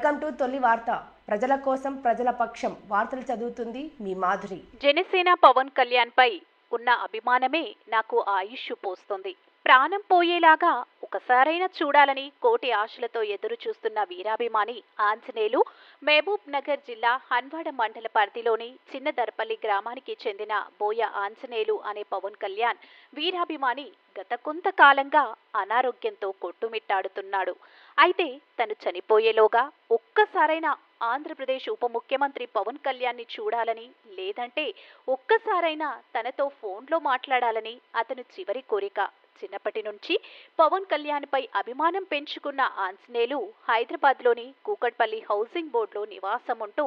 Welcome to తొలి వార్త. ప్రజల కోసం ప్రజల పక్షం వార్తలు చదువుతుంది మీ మాధురి. జనసేన పవన్ కళ్యాణ్ పై ఉన్న అభిమానమే నాకు ఆయుష్ పోస్తుంది. ప్రాణం పోయేలాగా ఒకసారైనా చూడాలని కోటి ఆశలతో ఎదురు చూస్తున్న వీరాభిమాని ఆంజనేయులు మహబూబ్ నగర్ జిల్లా హన్వాడ మండల పరిధిలోని చిన్నదర్పల్లి గ్రామానికి చెందిన బోయ ఆంజనేయులు అనే పవన్ కళ్యాణ్ వీరాభిమాని గత కొంతకాలంగా అనారోగ్యంతో కొట్టుమిట్టాడుతున్నాడు. అయితే తను చనిపోయేలోగా ఒక్కసారైనా ఆంధ్రప్రదేశ్ ఉప ముఖ్యమంత్రి పవన్ కళ్యాణ్ని చూడాలని, లేదంటే ఒక్కసారైనా తనతో ఫోన్లో మాట్లాడాలని అతను చివరి కోరిక. చిన్నప్పటి నుంచి పవన్ కళ్యాణ్పై అభిమానం పెంచుకున్న ఆంజనేయులు హైదరాబాద్లోని కూకట్పల్లి హౌసింగ్ బోర్డులో నివాసం ఉంటూ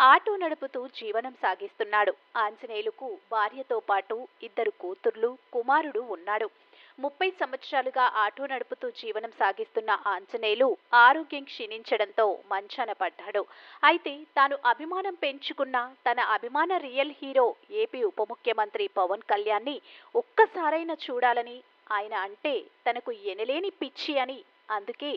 ఆటో నడుపుతూ జీవనం సాగిస్తున్నాడు. ఆంజనేయులకు భార్యతో పాటు 2 కూతుర్లు, కుమారుడు ఉన్నాడు. 30 సంవత్సరాలుగా ఆటో నడుపుతూ జీవనం సాగిస్తున్న ఆంజనేయులు ఆరోగ్యం క్షీణించడంతో మంచాన పడ్డాడు. అయితే తాను అభిమానం పెంచుకున్న తన అభిమాన రియల్ హీరో ఏపీ ఉప ముఖ్యమంత్రి పవన్ కళ్యాణ్ని ఒక్కసారైనా చూడాలని, ఆయన అంటే తనకు ఎనలేని పిచ్చి అని, అందుకే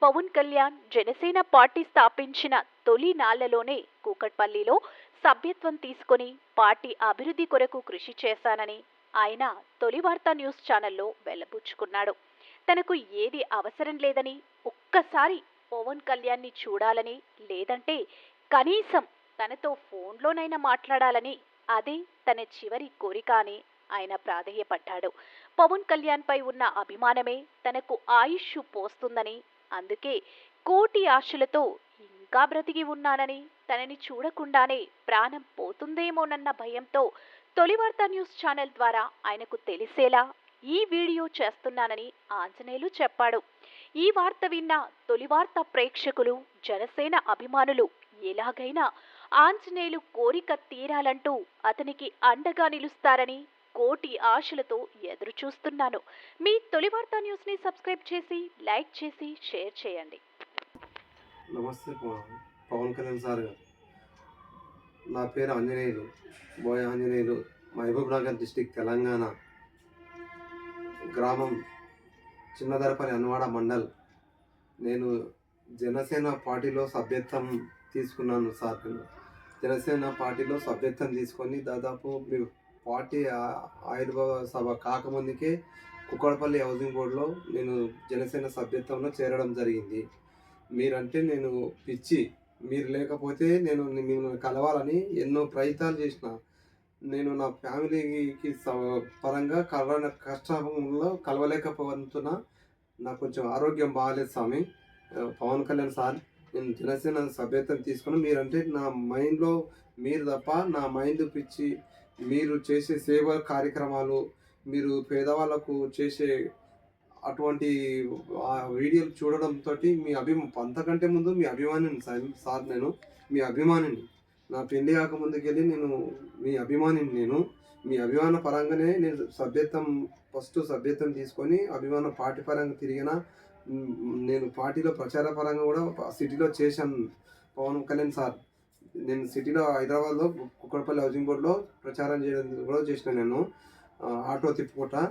పవన్ కళ్యాణ్ జనసేన పార్టీ స్థాపించిన తొలి నాళ్లలోనే కూకట్పల్లిలో సభ్యత్వం తీసుకొని పార్టీ అభివృద్ధి కొరకు కృషి చేశానని ఆయన తొలి వార్తా న్యూస్ ఛానల్లో వెల్లబుచ్చుకున్నాడు. తనకు ఏది అవసరం లేదని, ఒక్కసారి పవన్ కళ్యాణ్ని చూడాలని, లేదంటే కనీసం తనతో ఫోన్లోనైనా మాట్లాడాలని, అదే తన చివరి కోరిక అని ఆయన ప్రాధేయపడ్డాడు. పవన్ కళ్యాణ్పై ఉన్న అభిమానమే తనకు ఆయుష్ పోస్తుందని, అందుకే కోటి ఆశలతో ఇంకా బ్రతికి ఉన్నానని, తనని చూడకుండానే ప్రాణం పోతుందేమోనన్న భయంతో తొలి వార్తా న్యూస్ ఛానల్ ద్వారా ఆయనకు తెలిసేలా ఈ వీడియో చేస్తున్నానని ఆంజనేయులు చెప్పాడు. ఈ వార్త విన్న తొలి వార్త ప్రేక్షకులు, జనసేన అభిమానులు ఎలాగైనా ఆంజనేయులు కోరిక తీరాలంటూ అతనికి అండగా నిలుస్తారని కోటి ఆశలతో ఎదురు చూస్తున్నాను. మీ తొలి వార్తా న్యూస్ ని సబ్స్క్రైబ్ చేసి, లైక్ చేసి, షేర్ చేయండి. నమస్తే పవన్ కళ్యాణ్ సార్ గారు. నా పేరు ఆంజనేయులు, బోయ ఆంజనేయులు, మహబూబ్ నగర్ డిస్టిక్, తెలంగాణ. గ్రామం చిన్నదరపల్లి, హన్వాడ మండల్. నేను జనసేన పార్టీలో సభ్యత్వం తీసుకున్నాను సార్. జనసేన పార్టీలో సభ్యత్వం తీసుకొని దాదాపు మీ పార్టీ ఆవిర్భావ సభ కాకముందుకే కుక్కడపల్లి హౌసింగ్ బోర్డులో నేను జనసేన సభ్యత్వంలో చేరడం జరిగింది. మీరంటే నేను పిచ్చి. మీరు లేకపోతే నేను మిమ్మల్ని కలవాలని ఎన్నో ప్రయత్నాలు చేసిన. నేను నా ఫ్యామిలీకి పరంగా కరోనా కష్టంలో కలవలేకపోతున్నా. నాకు కొంచెం ఆరోగ్యం బాగాలేదు స్వామి. పవన్ కళ్యాణ్ సార్, నేను జనసేన సభ్యత్వం తీసుకుని, మీరంటే నా మైండ్లో మీరు తప్ప నా మైండ్ పిచ్చి. మీరు చేసే సేవ కార్యక్రమాలు, మీరు పేదవాళ్ళకు చేసే అటువంటి వీడియోలు చూడడంతో మీ అంతకంటే ముందు మీ అభిమానిని సార్. నేను మీ అభిమానిని. నా పెళ్లి కాకముందుకెళ్ళి నేను మీ అభిమానిని. నేను మీ అభిమాన పరంగానే నేను ఫస్ట్ సభ్యత్వం తీసుకొని అభిమాన పార్టీ పరంగా తిరిగిన. నేను పార్టీలో ప్రచార పరంగా కూడా సిటీలో చేశాను. పవన్ కళ్యాణ్ సార్, నేను సిటీలో హైదరాబాద్లో కుక్కడపల్లి హౌసింగ్ బోర్డులో ప్రచారం చేయడం కూడా చేసిన. నేను ఆటో తిప్పుకుంటా.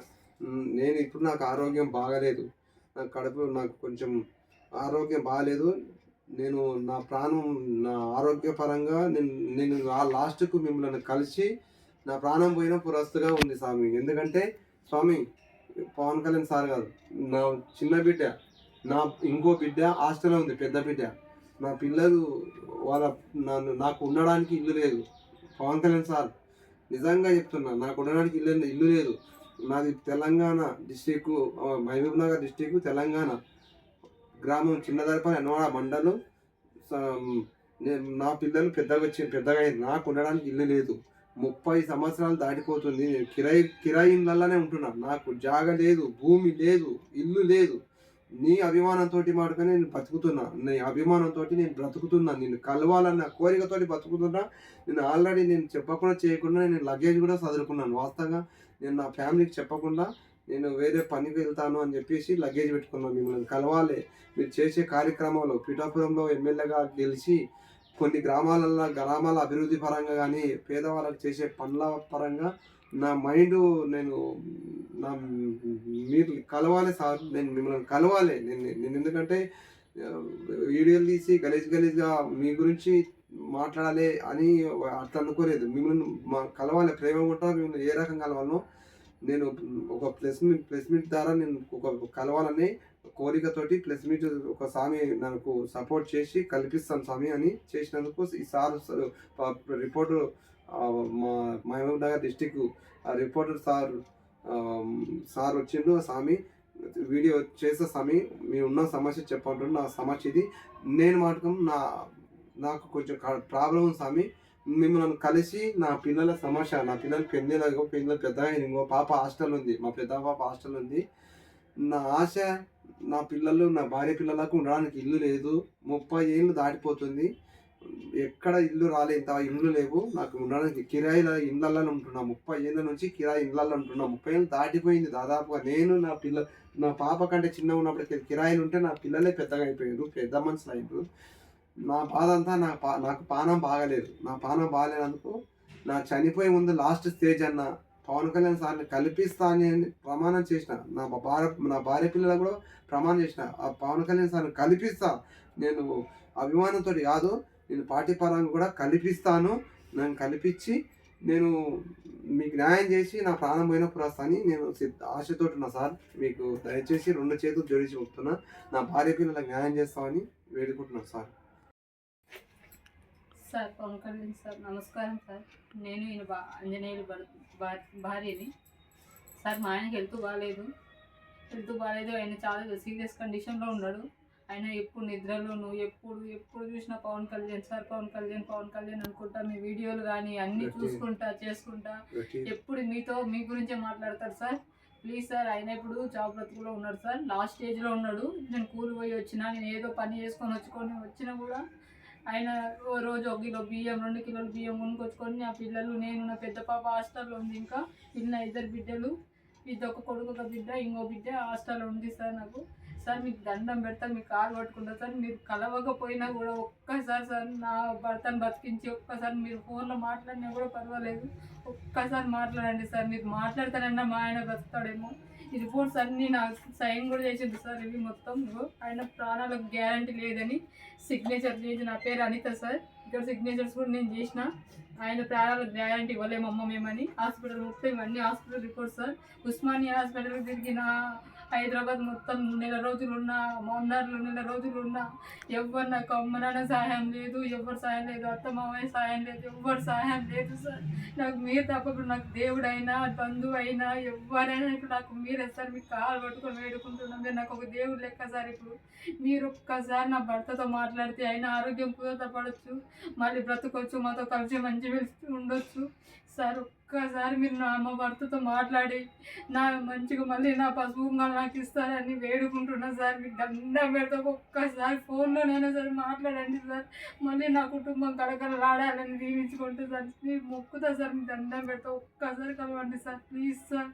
నేను ఇప్పుడు నాకు ఆరోగ్యం బాగాలేదు. నాకు కొంచెం ఆరోగ్యం బాగాలేదు. నేను నా ప్రాణం, నా ఆరోగ్యపరంగా నేను లాస్ట్కు మిమ్మల్ని కలిసి నా ప్రాణం పోయిన పురస్తుగా ఉంది స్వామి. ఎందుకంటే స్వామి, పవన్ కళ్యాణ్ సార్ కాదు, నా చిన్న బిడ్డ, నా ఇంకో బిడ్డ హాస్టల్లో ఉంది, పెద్ద బిడ్డ. నా పిల్లలు నాకు ఉండడానికి ఇల్లు లేదు. పవన్ కళ్యాణ్ సార్, నిజంగా చెప్తున్నా, నాకు ఉండడానికి ఇల్లు లేదు. నాది తెలంగాణ డిస్టిక్, మహబూబ్ నగర్ డిస్టిక్, తెలంగాణ. గ్రామం చిన్నదరపల్లి, హన్వాడ మండలం. నా పిల్లలు పెద్దగా అయింది. నాకు ఉండడానికి ఇల్లు లేదు. 30 సంవత్సరాలు దాటిపోతుంది. నేను కిరాయి ఇళ్ళనే ఉంటున్నా. నాకు జాగ లేదు, భూమి లేదు, ఇల్లు లేదు. నీ అభిమానంతో మాడుకొని నేను బతుకుతున్నా. నీ అభిమానంతో నేను బ్రతుకుతున్నా. నేను కలవాలన్న కోరికతోటి బతుకుతున్నా. నేను ఆల్రెడీ నేను చెప్పకుండా చేయకుండా నేను లగేజ్ కూడా చదువుకున్నాను. వాస్తవంగా నేను నా ఫ్యామిలీకి చెప్పకుండా నేను వేరే పనికి వెళ్తాను అని చెప్పేసి లగేజ్ పెట్టుకున్నాను. మిమ్మల్ని కలవాలి. మీరు చేసే కార్యక్రమాలు, పిఠాపురంలో ఎమ్మెల్యేగా గెలిచి కొన్ని గ్రామాల అభివృద్ధి పరంగా కానీ, పేదవాళ్ళకి చేసే పనుల పరంగా నా మైండ్ మీరు కలవాలి సార్. నేను మిమ్మల్ని కలవాలి. నేను ఎందుకంటే వీడియోలు తీసి గలీజ్గా మీ గురించి మాట్లాడాలి అని అట్లా అనుకోలేదు. మిమ్మల్ని కలవాలి, ప్రేమ కూడా మిమ్మల్ని ఏ రకంగా కలవాలనో నేను ఒక ప్రెస్ మీట్ ద్వారా నేను ఒక కలవాలని కోరికతోటి ప్రెస్ మీట్ ఒక స్వామి నాకు సపోర్ట్ చేసి కల్పిస్తాను స్వామి అని చేసినందుకు ఈ సార్ రిపోర్టర్ మా Mahbubnagar district reporter sir వచ్చిండు. స్వామి వీడియో చేసే స్వామి మీరు ఉన్న సమస్య చెప్పంటారు, నా సమస్య ఇది, నేను మాటకం నాకు కొంచెం ప్రాబ్లం ఉంది స్వామి, మిమ్మల్ని కలిసి నా పిల్లల సమస్య, నా పిల్లలు పిల్లలు పెద్ద ఇంకో పాప హాస్టల్ ఉంది, మా పెద్ద పాప హాస్టల్ ఉంది, నా ఆశ నా పిల్లలు నా భార్య పిల్లలకు ఉండడానికి ఇల్లు లేదు, 30 ఏళ్ళు దాటిపోతుంది, ఎక్కడ ఇల్లు రాలేదు, ఇల్లు లేవు, నాకు ఉండడానికి కిరాయిల ఇళ్ళల్లో ఉంటున్నా, 30 ఏళ్ళ నుంచి కిరాయి ఇళ్ళల్లో ఉంటున్నా, 30 ఏళ్ళు దాటిపోయింది దాదాపుగా. నేను నా పాప కంటే చిన్నగా ఉన్నప్పుడు కిరాయిలు ఉంటే నా పిల్లలే పెద్దగా అయిపోయారు, పెద్ద మనుషులు అయిపోయారు. నా బాధ అంతా నాకు పానం బాగలేదు. నా పానం బాగలేనందుకు నా చనిపోయే ముందు లాస్ట్ స్టేజ్ అన్న పవన్ కళ్యాణ్ సార్ని కల్పిస్తా అని ప్రమాణం చేసిన, నా భార్య పిల్లలకు కూడా ప్రమాణం చేసిన, ఆ పవన్ కళ్యాణ్ సార్ని కల్పిస్తా, నేను అభిమానంతో కాదు, నేను పార్టీ పరంగా కూడా కల్పిస్తాను, నన్ను కల్పించి నేను మీకు న్యాయం చేసి నా ప్రాణం పోయినప్పుడు వస్తాను నేను ఆశతో ఉన్నా సార్. మీకు దయచేసి 2 చేతులు జోడించి చెప్తున్నా, నా భార్య పిల్లలకు న్యాయం చేస్తామని వేడుకుంటున్నాను sir. Sir Pawan Kalyan sir నమస్కారం సార్. నేను ఈయన ఆంజనేయులు భార్యని సార్. మా ఆయనకి హెల్త్ బాగాలేదు. ఆయన చాలా సీరియస్ కండిషన్లో ఉన్నాడు. ఆయన ఎప్పుడు నిద్రలోను ఎప్పుడు చూసినా పవన్ కళ్యాణ్ సార్, పవన్ కళ్యాణ్ అనుకుంటా, మీ వీడియోలు కానీ అన్నీ చూసుకుంటా చేసుకుంటా ఎప్పుడు మీ గురించే మాట్లాడతారు సార్. ప్లీజ్ సార్, ఆయన ఇప్పుడు జాబ్ బ్రతుకులో ఉన్నాడు సార్, లాస్ట్ స్టేజ్లో ఉన్నాడు. నేను కూలి పోయి వచ్చినా, నేను ఏదో పని చేసుకొని వచ్చినా కూడా ఆయన రోజు 1 కిలో బియ్యం 2 కిలోలు బియ్యం కొనుక్కొచ్చుకొని, నా పిల్లలు, నేను, నా పెద్ద పాప హాస్టల్లో ఉంది, ఇంకా నా 2 బిడ్డలు, ఒక కొడుకు ఒక బిడ్డ, ఇంకో బిడ్డ హాస్టల్లో ఉంది సార్. నాకు సార్ మీకు దండం పెడతా, మీకు కాలు పట్టుకుంటా సార్. మీరు కలవకపోయినా కూడా ఒక్కసారి సార్ నా భర్తను బతికించి ఒక్కసారి మీరు ఫోన్లో మాట్లాడినా కూడా పర్వాలేదు, ఒక్కసారి మాట్లాడండి సార్. మీరు మాట్లాడతానన్నా మా ఆయన బతుకుతాడేమో. ఈ రిపోర్ట్స్ అన్నీ నాకు సైన్ కూడా చేసింది సార్. ఇవి మొత్తం ఆయన ప్రాణాలకు గ్యారంటీ లేదని సిగ్నేచర్ చేసి, నా పేరు అనిత సార్, ఇక్కడ సిగ్నేచర్స్ కూడా నేను చేసిన. ఆయన ప్రాణాలకు గ్యారంటీ ఇవ్వలేమమ్మ మేమని హాస్పిటల్ మొత్తం ఇవన్నీ hospital reports sir. Osmania hospital తిరిగిన, హైదరాబాద్ మొత్తం 1 నెల రోజులున్నా, మౌనార్లో 1 నెల రోజులున్నా, ఎవరు నాకు అమ్మ నాన్న సహాయం లేదు, ఎవరు సహాయం లేదు, అత్త మామయ్య సహాయం లేదు, ఎవరు సహాయం లేదు సార్. నాకు మీరు తప్పకుండా, నాకు దేవుడైనా బంధువు అయినా ఎవరైనా ఇప్పుడు నాకు మీరే సార్. మీకు కాలు పట్టుకొని వేడుకుంటున్నాం, మీరు నాకు ఒక దేవుడు లెక్క సార్. ఇప్పుడు మీరు ఒక్కసారి నా భర్తతో మాట్లాడితే ఆయన ఆరోగ్యం కుదరపడవచ్చు, మళ్ళీ బ్రతకొచ్చు, మాతో కలిసి మంచి ఉండొచ్చు సార్. ఒక్కసారి మీరు నా అమ్మ భర్తతో మాట్లాడి నా మంచిగా మళ్ళీ నా పసుపు నాకు ఇస్తారని వేడుకుంటున్నా సార్. మీకు దండం పెడతా, ఒక్కసారి ఫోన్లోనైనా సరే మాట్లాడండి సార్. మళ్ళీ నా కుటుంబం కడకలాడాలని దీవించుకుంటూ సార్ మీరు మొక్కుతా సార్. మీకు దండం పెడతా, ఒక్కసారి కలవండి సార్ ప్లీజ్ సార్.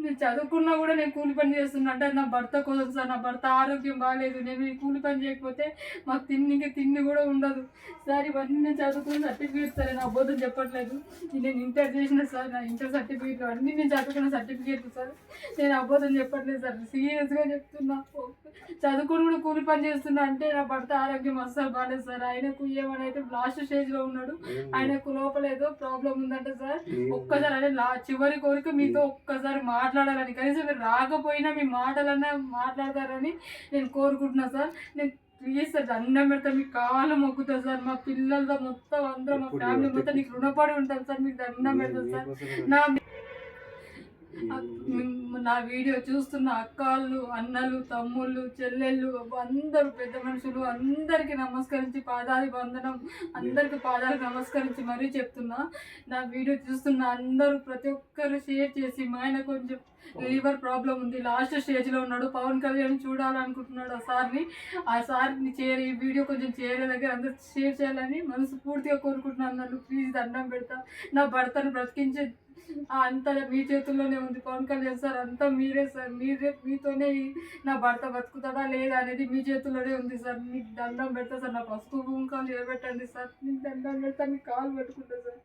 నేను చదువుకున్నా కూడా నేను కూలి పని చేస్తున్నా అంటే నా భర్త కోసం సార్. నా భర్త ఆరోగ్యం బాగాలేదు, నేను ఈ కూలి పని చేయకపోతే మాకు తిండి కూడా ఉండదు సార్. ఇవన్నీ నేను చదువుకున్న సర్టిఫికేట్ సార్, నేను అబద్ధం చెప్పట్లేదు. నేను ఇంటర్ చేసిన సార్, నా ఇంటర్ సర్టిఫికేట్లు అన్నీ నేను చదువుకున్న సర్టిఫికేట్లు సార్, నేను అబద్ధం చెప్పట్లేదు సార్, సీరియస్గా చెప్తున్నా. చదువుకుని కూడా కూలి పని చేస్తున్నా అంటే నా భర్త ఆరోగ్యం అస్సలు బాగాలేదు సార్. ఆయనకు ఏమైనా అయితే లాస్ట్ స్టేజ్లో ఉన్నాడు, ఆయనకు లోపల ఏదో ప్రాబ్లం ఉందంట సార్. ఒక్కసారి అదే చివరి కోరిక మీతో ఒక్కసారి మాట్లాడాలని, కనీసం మీరు రాకపోయినా మీ మాటలన్నా మాట్లాడతారని నేను కోరుకుంటున్నా సార్. నేను ప్లీజ్ సార్ దండం పెడతా, మీకు కాలం మొక్కుతా సార్. మా పిల్లలతో మొత్తం అందరూ, మా ఫ్యామిలీ మొత్తం నీకు రుణపడి ఉంటాను సార్. మీకు దండం పెడతాను సార్. నా వీడియో చూస్తున్న అక్కలు, అన్నలు, తమ్ముళ్ళు, చెల్లెళ్ళు, అందరూ పెద్ద మనుషులు అందరికీ నమస్కరించి వందనం, అందరికీ పాదాలకు నమస్కరించి మరీ చెప్తున్నా. నా వీడియో చూస్తున్న అందరూ ప్రతి ఒక్కరు షేర్ చేసి, మా ఆయన కొంచెం లివర్ ప్రాబ్లం ఉంది, లాస్ట్ స్టేజ్లో ఉన్నాడు, పవన్ కళ్యాణ్ చూడాలనుకుంటున్నాడు, ఆ సార్ని ఈ వీడియో కొంచెం చేరే దగ్గర అందరూ షేర్ చేయాలని మనసు పూర్తిగా కోరుకుంటున్నాను. నన్ను ప్లీజ్ దండం పెడతా, నా భర్తను బ్రతికించే అంతా మీ చేతుల్లోనే ఉంది పవన్ కళ్యాణ్ సార్. అంతా మీరే సార్, మీతోనే నా భర్త బతుకుతాడా లేదా అనేది మీ చేతుల్లోనే ఉంది సార్. మీకు దండం పెడతా సార్, నా పసుపు కుంకాలు నిలబెట్టండి సార్. మీకు దండం పెడతా, మీకు కాలు పెట్టుకుంటా సార్.